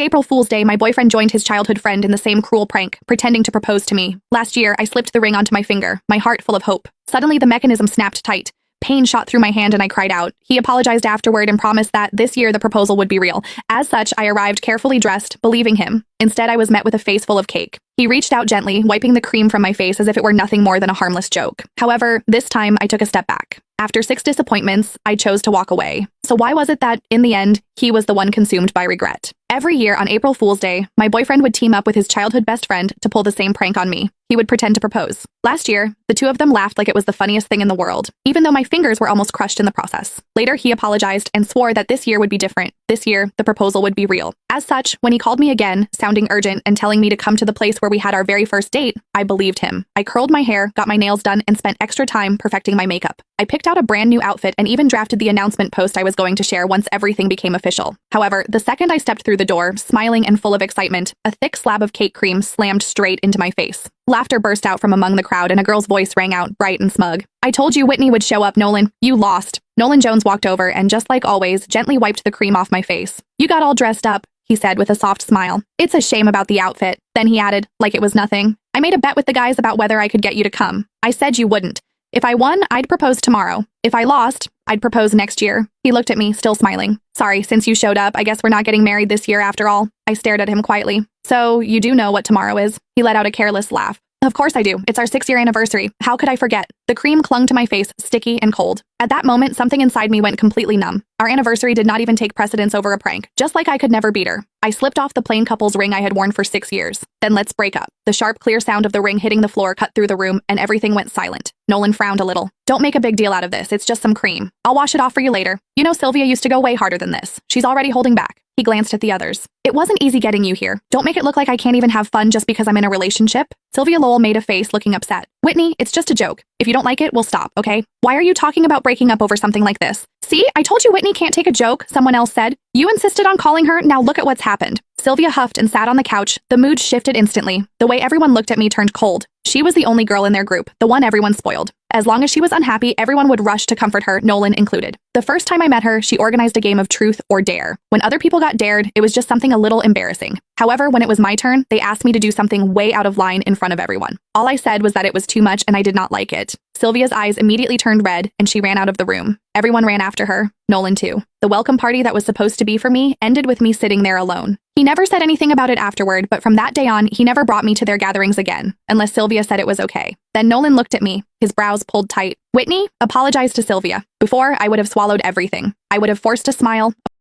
Every April Fool's Day, my boyfriend joined his childhood friend in the same cruel prank, pretending to propose to me. Last year, I slipped the ring onto my finger, my heart full of hope. Suddenly, the mechanism snapped tight. Pain shot through my hand and I cried out. He apologized afterward and promised that this year the proposal would be real. As such, I arrived carefully dressed, believing him. Instead, I was met with a face full of cake. He reached out gently, wiping the cream from my face as if it were nothing more than a harmless joke. However, this time I took a step back. After 6 disappointments, I chose to walk away. So why was it that, in the end, he was the one consumed by regret? Every year on April Fool's Day, my boyfriend would team up with his childhood best friend to pull the same prank on me. He would pretend to propose. Last year, the two of them laughed like it was the funniest thing in the world, even though my fingers were almost crushed in the process. Later, he apologized and swore that this year would be different. This year, the proposal would be real. As such, when he called me again, sounding urgent and telling me to come to the place where we had our very first date, I believed him. I curled my hair, got my nails done, and spent extra time perfecting my makeup. I picked out a brand new outfit and even drafted the announcement post I was going to share once everything became official. However, the second I stepped through the door, smiling and full of excitement, a thick slab of cake cream slammed straight into my face. Laughter burst out from among the crowd and a girl's voice rang out, bright and smug. "I told you Whitney would show up, Nolan. You lost." Nolan Jones walked over and, just like always, gently wiped the cream off my face. "You got all dressed up," he said with a soft smile. "It's a shame about the outfit." Then he added, like it was nothing, "I made a bet with the guys about whether I could get you to come. I said you wouldn't. If I won, I'd propose tomorrow. If I lost, I'd propose next year." He looked at me, still smiling. "Sorry, since you showed up, I guess we're not getting married this year after all." I stared at him quietly. "So, you do know what tomorrow is?" He let out a careless laugh. "Of course I do. It's our 6-year anniversary. How could I forget?" The cream clung to my face, sticky and cold. At that moment, something inside me went completely numb. Our anniversary did not even take precedence over a prank, just like I could never beat her. I slipped off the plain couple's ring I had worn for 6 years. "Then let's break up." The sharp, clear sound of the ring hitting the floor cut through the room, and everything went silent. Nolan frowned a little. "Don't make a big deal out of this. It's just some cream. I'll wash it off for you later. You know Sylvia used to go way harder than this. She's already holding back." He glanced at the others. "It wasn't easy getting you here. Don't make it look like I can't even have fun just because I'm in a relationship." Sylvia Lowell made a face, looking upset. "Whitney, it's just a joke. If you don't like it, we'll stop, okay? Why are you talking about breaking up over something like this?" "See, I told you Whitney can't take a joke," someone else said. "You insisted on calling her, now look at what's happened." Sylvia huffed and sat on the couch. The mood shifted instantly. The way everyone looked at me turned cold. She was the only girl in their group, the one everyone spoiled. As long as she was unhappy, everyone would rush to comfort her, Nolan included. The first time I met her, she organized a game of truth or dare. When other people got dared, it was just something a little embarrassing. However, when it was my turn, they asked me to do something way out of line in front of everyone. All I said was that it was too much and I did not like it. Sylvia's eyes immediately turned red and she ran out of the room. Everyone ran after her, Nolan too. The welcome party that was supposed to be for me ended with me sitting there alone. He never said anything about it afterward, but from that day on, he never brought me to their gatherings again, unless Sylvia said it was okay. Then Nolan looked at me, his brows pulled tight. "Whitney, apologize to Sylvia. Before, I would have swallowed everything. I would have forced a smile,